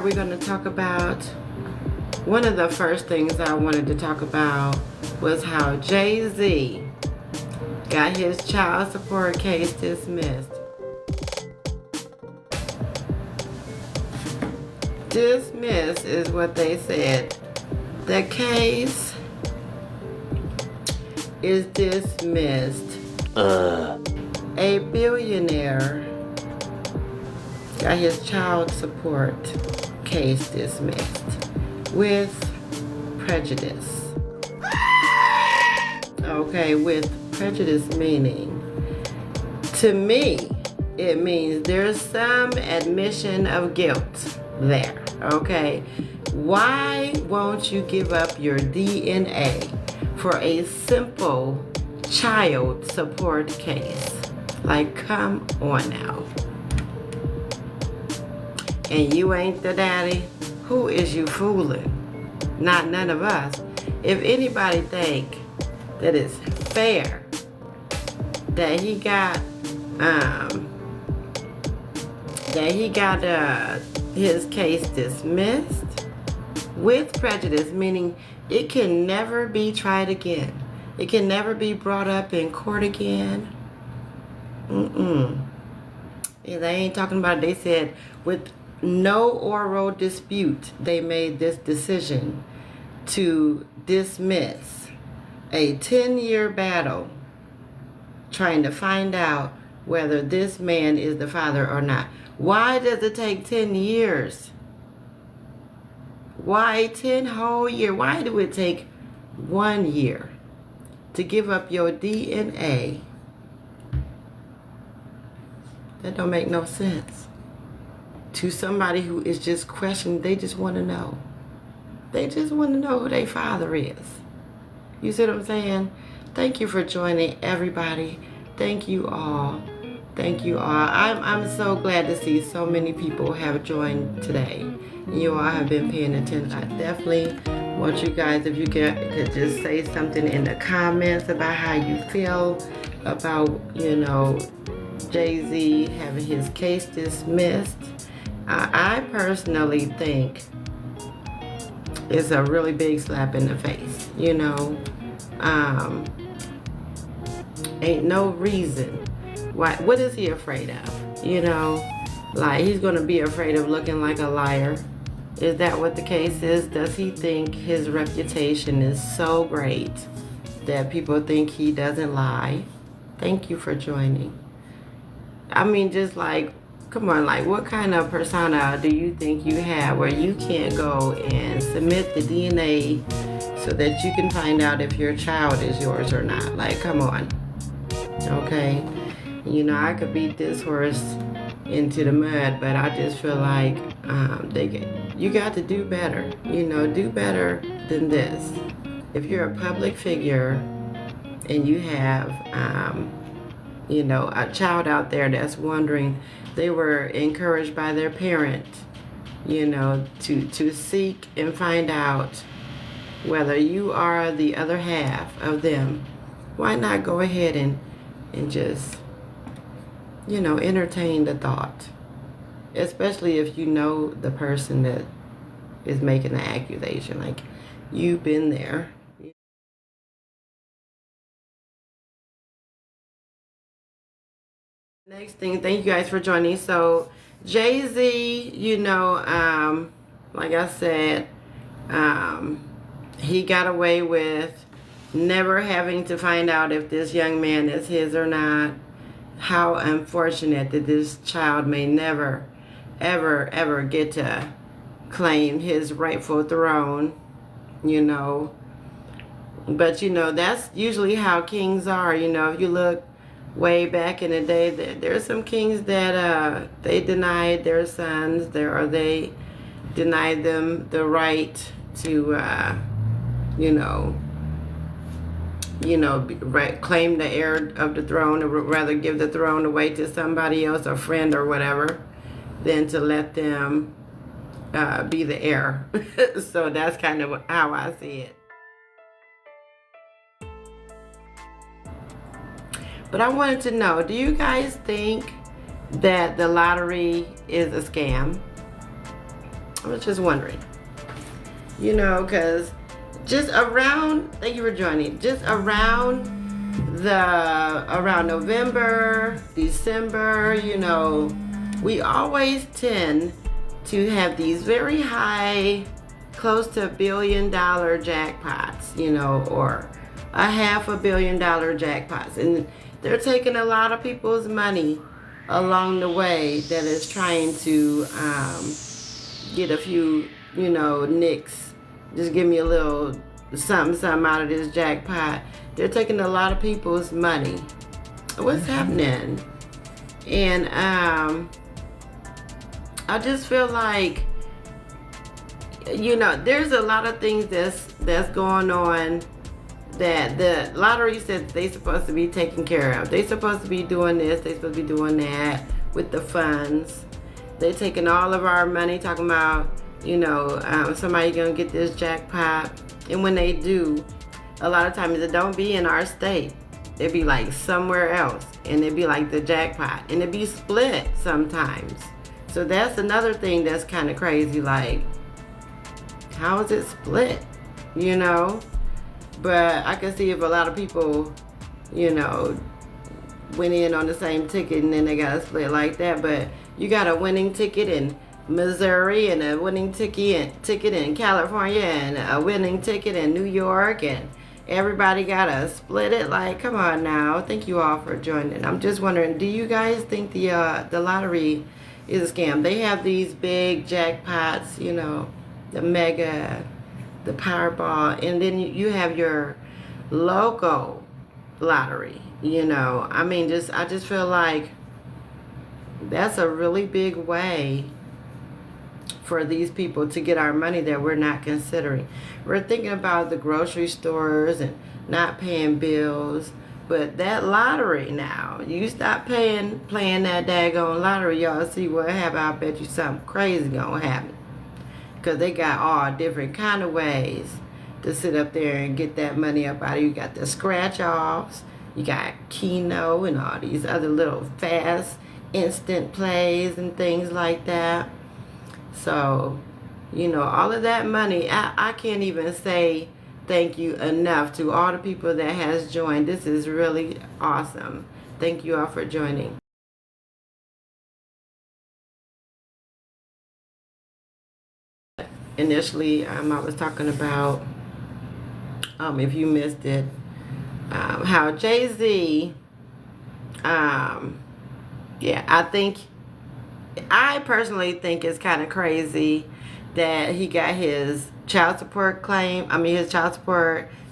we're going to talk about, one of the first things I wanted to talk about was how Jay-Z got his child support case dismissed. Dismissed is what they said. The case is dismissed. A billionaire got his child support case dismissed with prejudice. Okay, with prejudice meaning, to me, it means there's some admission of guilt there. Okay, why won't you give up your DNA for a simple child support case? Like, come on now. And you ain't the daddy? Who is you fooling? Not none of us. If anybody think that it's fair that he got his case dismissed with prejudice, meaning it can never be tried again. It can never be brought up in court again. Yeah, they ain't talking about it. They said with no oral dispute, they made this decision to dismiss a 10-year battle trying to find out whether this man is the father or not. Why does it take 10 years? Why 10 whole years? Why do it take 1 year to give up your DNA? That don't make no sense. To somebody who is just questioning, they just want to know. They just want to know who their father is. You see what I'm saying? Thank you for joining, everybody. Thank you all. Thank you all. I'm so glad to see so many people have joined today. You all have been paying attention. I definitely want you guys, if you could just say something in the comments about how you feel about, Jay-Z having his case dismissed. I personally think it's a really big slap in the face. Ain't no reason why. What is he afraid of? Like, he's gonna be afraid of looking like a liar. Is that what the case is? Does he think his reputation is so great that people think he doesn't lie? Thank you for joining. I mean, just like, come on, like, what kind of persona do you think you have where you can't go and submit the DNA so that you can find out if your child is yours or not? Like, come on. Okay? I could beat this horse into the mud, but I just feel like you got to do better. Do better than this. If you're a public figure and you have a child out there that's wondering, they were encouraged by their parent, to seek and find out whether you are the other half of them. Why not go ahead and just, entertain the thought, especially if you know the person that is making the accusation. Like, you've been there. Next thing, thank you guys for joining. So Jay-Z, like I said, he got away with never having to find out if this young man is his or not. How unfortunate that this child may never, ever, ever get to claim his rightful throne, But, that's usually how kings are. If you look way back in the day, there's some kings that they denied their sons, they denied them the right to, claim the heir of the throne, or rather give the throne away to somebody else, a friend or whatever, than to let them be the heir. So that's kind of how I see it. But I wanted to know, do you guys think that the lottery is a scam? I was just wondering. You know, because just around, thank you for joining, just around November, December, you know, we always tend to have these very high, close to $1 billion jackpots, you know, or a $500 million jackpots. And they're taking a lot of people's money along the way that is trying to get a few, you know, nicks. Just give me a little something out of this jackpot. They're taking a lot of people's money. What's happening? And I just feel like, you know, there's a lot of things that's going on that the lottery said they're supposed to be taking care of. They're supposed to be doing this, they're supposed to be doing that with the funds. They're taking all of our money, talking about, you know, somebody gonna get this jackpot. And when they do, a lot of times it don't be in our state. It be like somewhere else, and it be like the jackpot, and it be split sometimes. So that's another thing that's kind of crazy. Like, how is it split? You know? But I can see if a lot of people, you know, went in on the same ticket and then they got a split like that. But you got a winning ticket in Missouri and a winning ticket in California and a winning ticket in New York, and everybody gotta split it. Like, come on now. Thank you all for joining. I'm just wondering, do you guys think the lottery is a scam? They have these big jackpots, you know, the mega, the Powerball, and then you have your local lottery, you know. I mean, I just feel like that's a really big way for these people to get our money that we're not considering. We're thinking about the grocery stores and not paying bills, but that lottery now, you stop playing that daggone lottery, y'all see what happen. I bet you something crazy gonna happen, because they got all different kind of ways to sit up there and get that money up out of you. You got the scratch offs, you got Keno and all these other little fast instant plays and things like that. So, you know, all of that money, I can't even say thank you enough to all the people that has joined. This is really awesome. Thank you all for joining. Initially, I was talking about, if you missed it, how Jay-Z, I personally think it's kind of crazy that he got his child support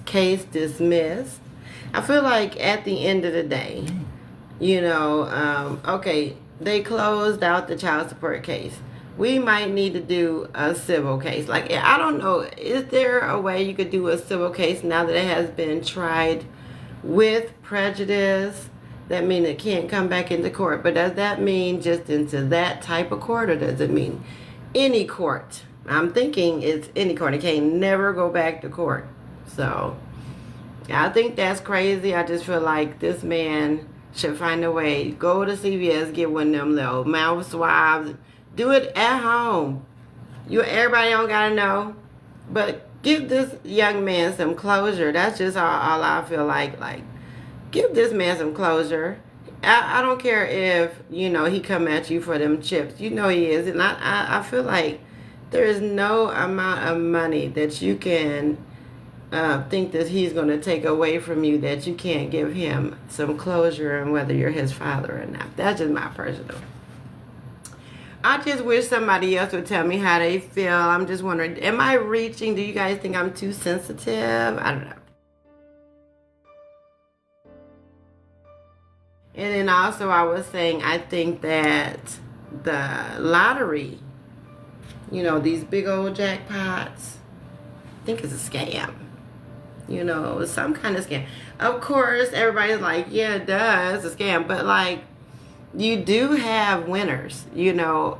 case dismissed. I feel like at the end of the day, you know, okay, they closed out the child support case. We might need to do a civil case. Like, I don't know, is there a way you could do a civil case now that it has been tried with prejudice? That means it can't come back into court. But does that mean just into that type of court, or does it mean any court? I'm thinking it's any court. It can't never go back to court. So I think that's crazy. I just feel like this man should find a way. Go to CVS, get one of them little mouth swabs. Do it at home. Everybody don't gotta know. But give this young man some closure. That's just all I feel like. Like, give this man some closure. I don't care if, you know, he come at you for them chips. You know he is. And I feel like there is no amount of money that you can think that he's going to take away from you that you can't give him some closure on whether you're his father or not. That's just my personal. I just wish somebody else would tell me how they feel. I'm just wondering, am I reaching? Do you guys think I'm too sensitive? I don't know. And then also I was saying, I think that the lottery, you know, these big old jackpots, I think it's a scam. You know, some kind of scam. Of course, everybody's like, yeah, it does, it's a scam. But like, you do have winners, you know,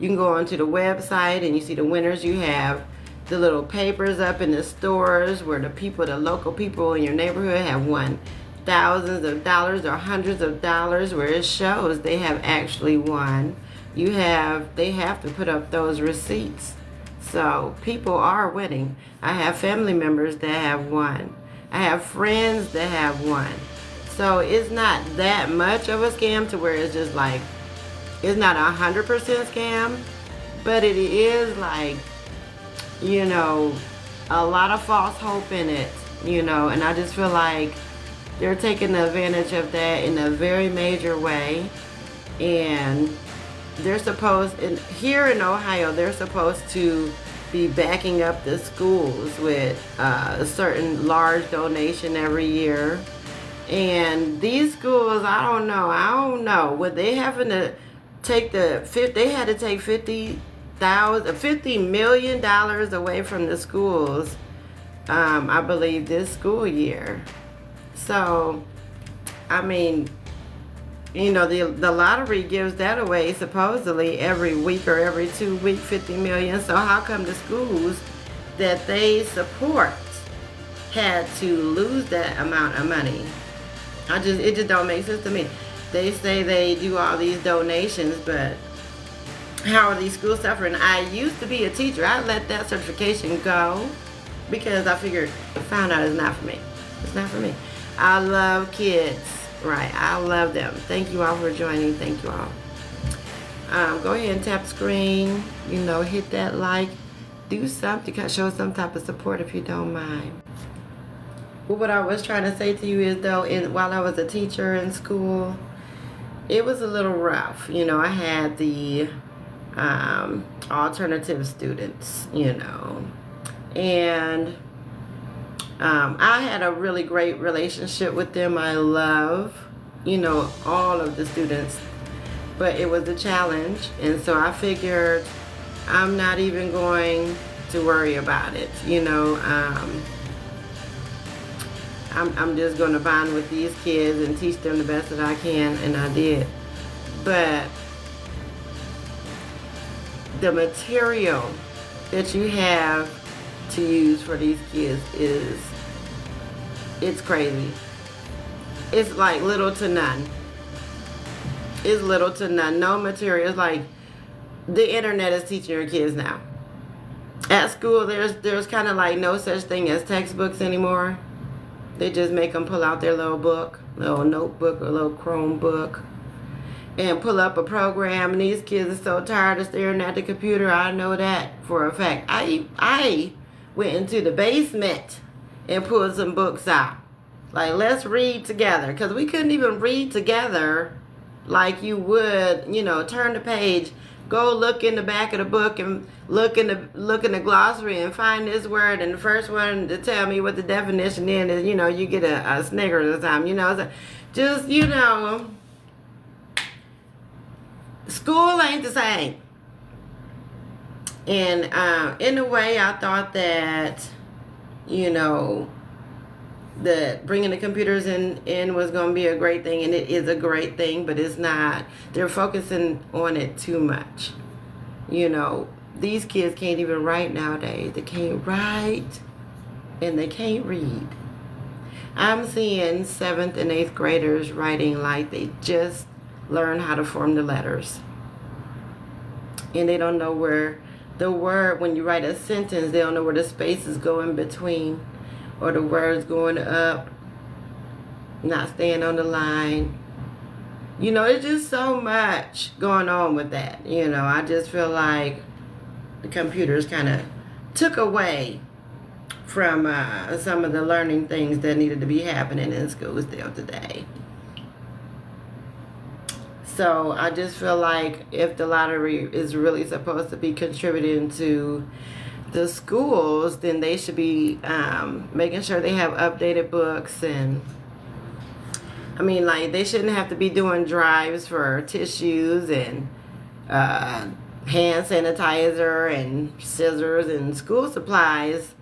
you can go onto the website and you see the winners. You have the little papers up in the stores where the local people in your neighborhood have won thousands of dollars or hundreds of dollars, where it shows they have actually won. they have to put up those receipts. So people are winning. I have family members that have won. I have friends that have won. So it's not that much of a scam to where it's just like, it's not 100% scam, but it is like, you know, a lot of false hope in it, you know, and I just feel like they're taking advantage of that in a very major way. And they're supposed, here in Ohio, they're supposed to be backing up the schools with a certain large donation every year. And these schools, I don't know. Would they having to take they had to take $50 million away from the schools, I believe, this school year. So, I mean, you know, the lottery gives that away supposedly every week or every 2 weeks, 50 million. So how come the schools that they support had to lose that amount of money? It just don't make sense to me. They say they do all these donations, but how are these schools suffering? I used to be a teacher. I let that certification go because I found out it's not for me. It's not for me. I love kids. Right, I love them. Thank you all for joining. Thank you all. Go ahead and tap the screen. You know, hit that like. Do something. Show some type of support if you don't mind. Well, what I was trying to say to you is, though, while I was a teacher in school, it was a little rough. You know, I had the alternative students, you know, and I had a really great relationship with them. I love, you know, all of the students, but it was a challenge, and so I figured I'm not even going to worry about it, you know. I'm just going to bond with these kids and teach them the best that I can, and I did. But the material that you have to use for these kids it's crazy. It's like little to none. It's little to none. No material. It's like the internet is teaching your kids now. At school, there's kind of like no such thing as textbooks anymore. They just make them pull out their little notebook or little Chromebook and pull up a program, and these kids are so tired of staring at the computer. I know that for a fact. I went into the basement and pulled some books out. Like, let's read together. Because we couldn't even read together like you would, you know, turn the page, go look in the back of the book and look in the glossary and find this word, and the first one to tell me what the definition is, you know, you get a Snickers or something, you know. So just, you know, school ain't the same. And in a way, I thought that, you know, that bringing the computers in was going to be a great thing, and it is a great thing, but it's not. They're focusing on it too much. You know, these kids can't even write nowadays. They can't write, and they can't read. I'm seeing 7th and 8th graders writing like they just learned how to form the letters. And they don't know where the word, when you write a sentence, they don't know where the spaces go in between, or the words going up, not staying on the line. You know, it's just so much going on with that. You know, I just feel like the computers kind of took away from some of the learning things that needed to be happening in schools still today. So I just feel like if the lottery is really supposed to be contributing to the schools, then they should be making sure they have updated books. And I mean, like, they shouldn't have to be doing drives for tissues and hand sanitizer and scissors and school supplies,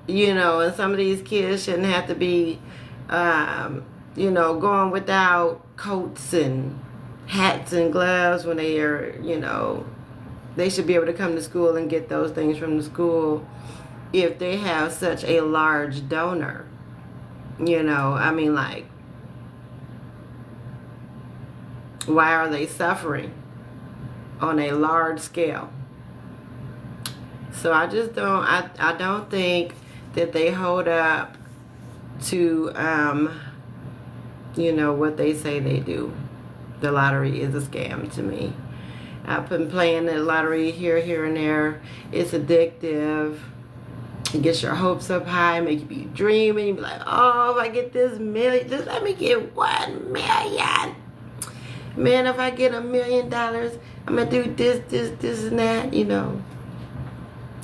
you know. And some of these kids shouldn't have to be you know, going without coats and hats and gloves when they are, you know. They should be able to come to school and get those things from the school if they have such a large donor. You know, I mean, like, why are they suffering? on a large scale. So I just don't, I don't think that they hold up to, you know, what they say they do. The lottery is a scam to me. I've been playing the lottery here, and there. It's addictive. It gets your hopes up high, make you be dreaming. You be like, oh, if I get this million, just let me get 1 million. Man, if I get $1 million, I'm going to do this, and that, you know.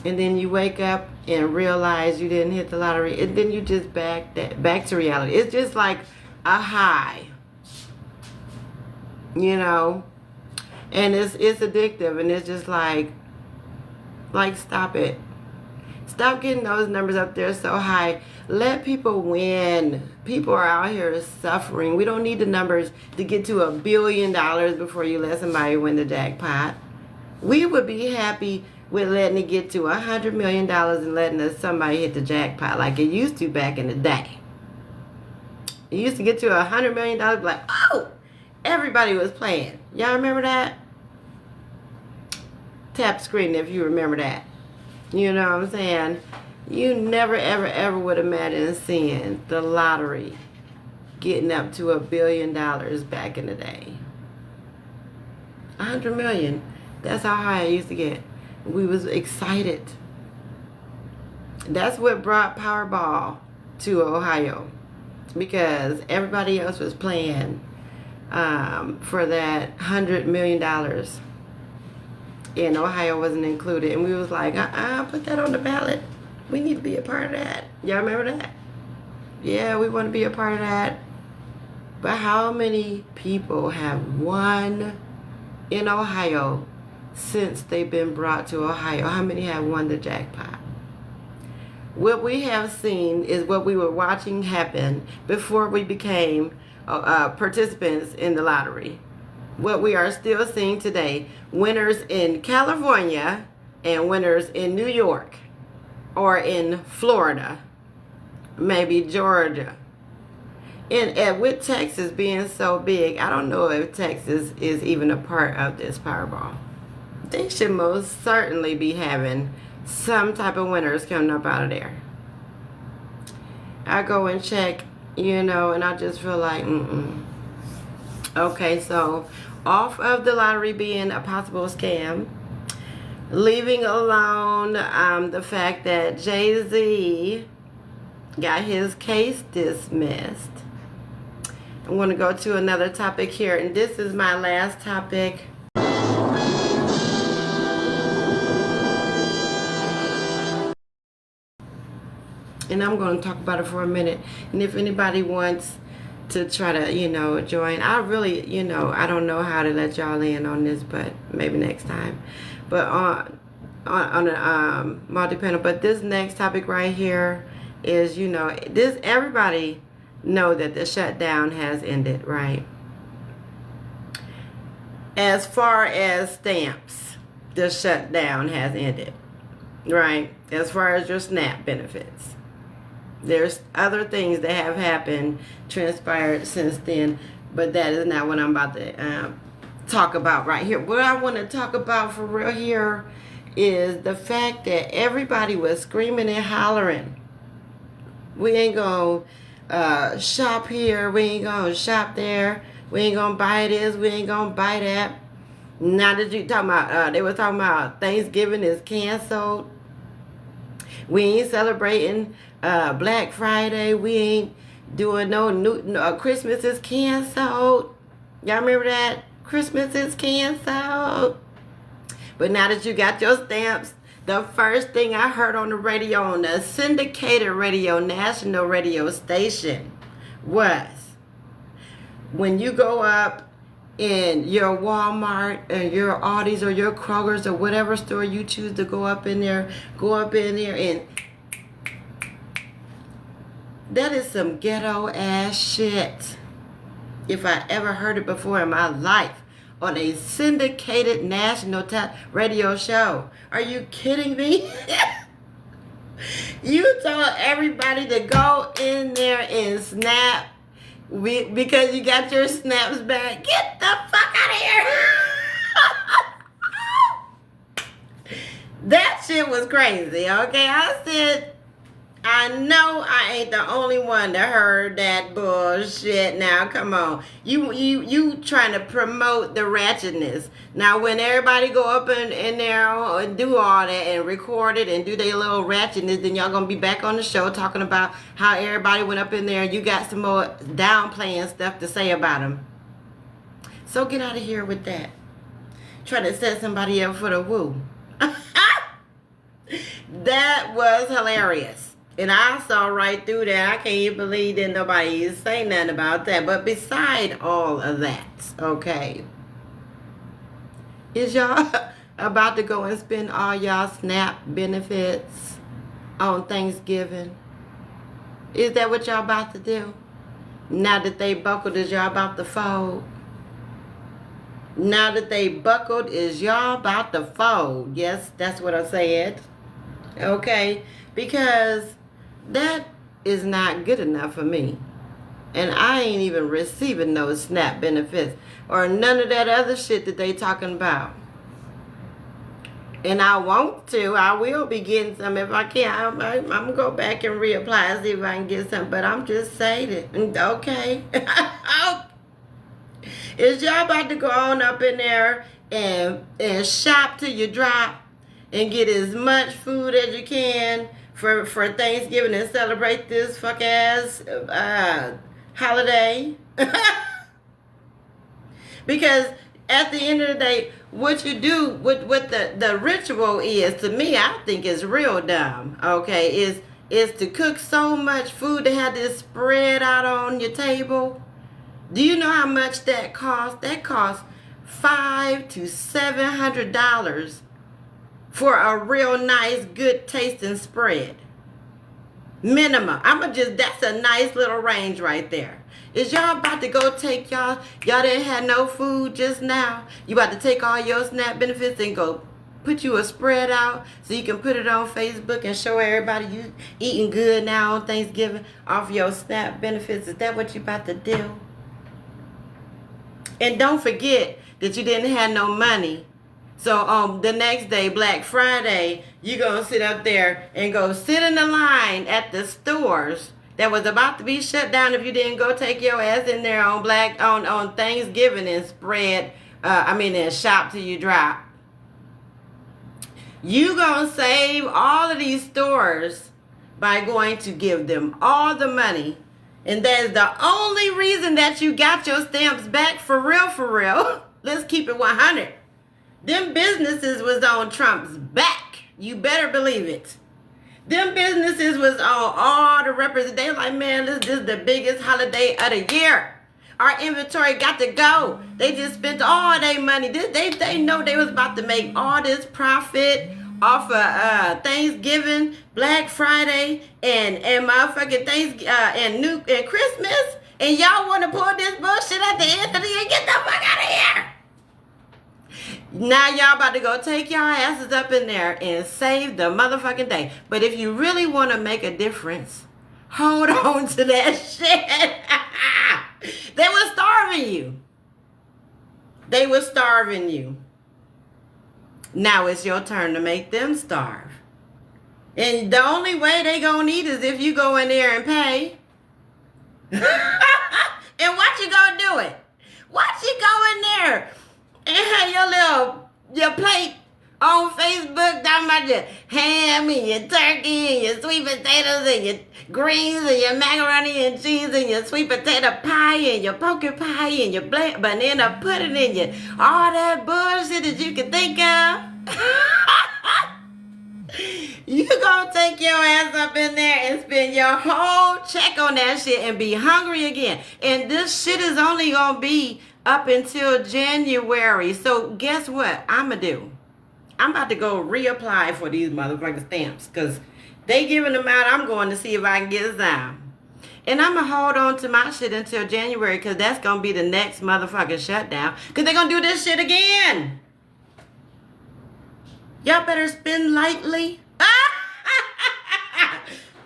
And then you wake up and realize you didn't hit the lottery. And then you just back to reality. It's just like a high. You know? And it's addictive. And it's just like stop it. Stop getting those numbers up there so high. Let people win. People are out here suffering. We don't need the numbers to get to $1 billion before you let somebody win the jackpot. We would be happy with letting it get to $100 million and letting somebody hit the jackpot like it used to back in the day. It used to get to $100 million, like, oh, everybody was playing. Y'all remember that? Tap screen if you remember that. You know what I'm saying? You never, ever, ever would imagine seeing the lottery getting up to $1 billion back in the day. 100 million. That's how high it used to get. We was excited. That's what brought Powerball to Ohio, because everybody else was playing for that $100 million. And Ohio wasn't included. And we was like, put that on the ballot. We need to be a part of that. Y'all remember that? Yeah, we want to be a part of that. But how many people have won in Ohio since they've been brought to Ohio? How many have won the jackpot? What we have seen is what we were watching happen before we became participants in the lottery. What we are still seeing today, winners in California and winners in New York or in Florida, maybe Georgia. And with Texas being so big, I don't know if Texas is even a part of this Powerball. They should most certainly be having some type of winners coming up out of there. I go and check, you know, and I just feel like, Okay, so off of the lottery being a possible scam, leaving alone the fact that Jay-Z got his case dismissed, I'm going to go to another topic here, and this is my last topic. And I'm going to talk about it for a minute. And if anybody wants to try to, you know, join, I really, you know, I don't know how to let y'all in on this, but maybe next time. But on a multi-panel. But this next topic right here is, you know, this, everybody know that the shutdown has ended, right? As far as stamps, the shutdown has ended, right? As far as your SNAP benefits. There's other things that have happened, transpired since then, but that is not what I'm about to talk about right here. What I want to talk about for real here is the fact that everybody was screaming and hollering. We ain't going to shop here. We ain't going to shop there. We ain't going to buy this. We ain't going to buy that. Now that you talking about, they were talking about Thanksgiving is canceled. We ain't celebrating Black Friday. We ain't doing no Christmas is canceled. Y'all remember that? Christmas is canceled. But now that you got your stamps, the first thing I heard on the radio, on the syndicated radio, national radio station, was when you go up in your Walmart or your Aldi's or your Kroger's or whatever store you choose to go up in there and that is some ghetto ass shit. If I ever heard it before in my life on a syndicated national radio show. Are you kidding me? You told everybody to go in there and snap because you got your snaps back. Get the fuck out of here. That shit was crazy, okay? I said, I know I ain't the only one that heard that bullshit. Now, come on. You trying to promote the ratchetness. Now, when everybody go up in there and do all that and record it and do their little ratchetness, then y'all gonna be back on the show talking about how everybody went up in there and you got some more downplaying stuff to say about them. So get out of here with that. Try to set somebody up for the woo. That was hilarious. And I saw right through that. I can't even believe that nobody is saying nothing about that. But beside all of that, okay, is y'all about to go and spend all y'all SNAP benefits on Thanksgiving? Is that what y'all about to do? Now that they buckled, is y'all about to fold? Now that they buckled, is y'all about to fold? Yes, that's what I said. Okay, because that is not good enough for me. And I ain't even receiving those SNAP benefits or none of that other shit that they talking about. And I want to. I will be getting some if I can. I'm going to go back and reapply and see if I can get some. But I'm just saying it. Okay. Is y'all about to go on up in there and shop till you drop and get as much food as you can for Thanksgiving and celebrate this fuck ass holiday? Because at the end of the day, what you do, what the ritual is, to me, I think is real dumb, okay, is to cook so much food to have this spread out on your table. Do you know how much that costs? That costs $500 to $700 for a real nice, good tasting spread. Minimum. That's a nice little range right there. Is y'all about to go take y'all didn't have no food just now? You about to take all your SNAP benefits and go put you a spread out so you can put it on Facebook and show everybody you eating good now on Thanksgiving off your SNAP benefits? Is that what you about to do? And don't forget that you didn't have no money. So the next day, Black Friday, you're going to sit up there and go sit in the line at the stores that was about to be shut down if you didn't go take your ass in there on Thanksgiving and spread, and shop till you drop. You going to save all of these stores by going to give them all the money. And that's the only reason that you got your stamps back, for real, for real. Let's keep it 100. Them businesses was on Trump's back. You better believe it. Them businesses was on all the representatives. They like, man, this is the biggest holiday of the year. Our inventory got to go. They just spent all their money. They know they was about to make all this profit off of Thanksgiving, Black Friday, and motherfucking and Christmas. And y'all want to pull this bullshit at the end of the year? Get the fuck out of here. Now y'all about to go take y'all asses up in there and save the motherfucking day. But if you really want to make a difference, hold on to that shit. They were starving you. They were starving you. Now it's your turn to make them starve. And the only way they gonna eat is if you go in there and pay. And watch you gonna do it. Watch you go in there and have your plate on Facebook talking about your ham and your turkey and your sweet potatoes and your greens and your macaroni and cheese and your sweet potato pie and your pumpkin pie and your banana pudding and your all that bullshit that you can think of. You gonna take your ass up in there and spend your whole check on that shit and be hungry again. And this shit is only gonna be up until January. So guess what I'm gonna do? I'm about to go reapply for these motherfucking stamps because they giving them out. I'm going to see if I can get some. And I'm going to hold on to my shit until January because that's going to be the next motherfucking shutdown because they're going to do this shit again. Y'all better spend lightly.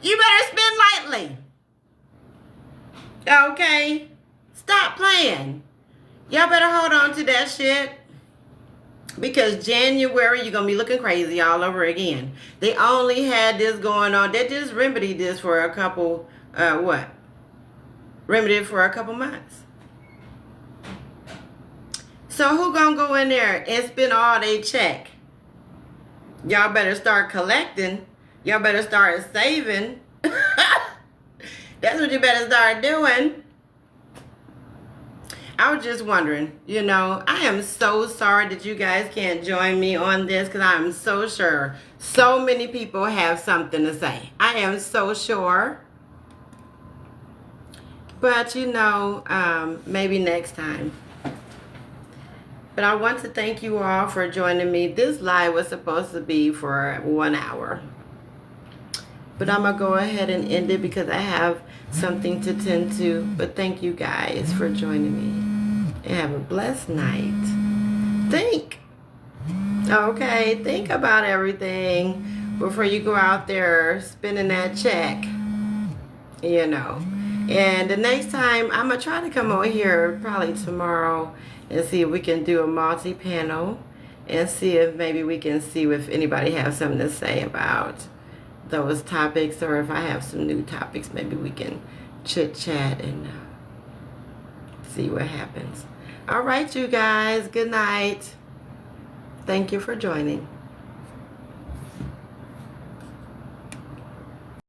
You better spend lightly. Okay? Stop playing. Y'all better hold on to that shit. Because January, you're going to be looking crazy all over again. They only had this going on. They just remedied this for a couple, Remedied for a couple months. So who going to go in there and spend all they check? Y'all better start collecting. Y'all better start saving. That's what you better start doing. I was just wondering, I am so sorry that you guys can't join me on this, because I'm so sure so many people have something to say. I am so sure. But, maybe next time. But I want to thank you all for joining me. This live was supposed to be for 1 hour. But I'm going to go ahead and end it because I have something to tend to. But thank you guys for joining me. And have a blessed night. Think about everything before you go out there spending that check. And the next time, I'm going to try to come over here probably tomorrow and see if we can do a multi-panel and see if maybe we can see if anybody has something to say about those topics, or if I have some new topics, maybe we can chit-chat and see what happens. All right, you guys. Good night. Thank you for joining.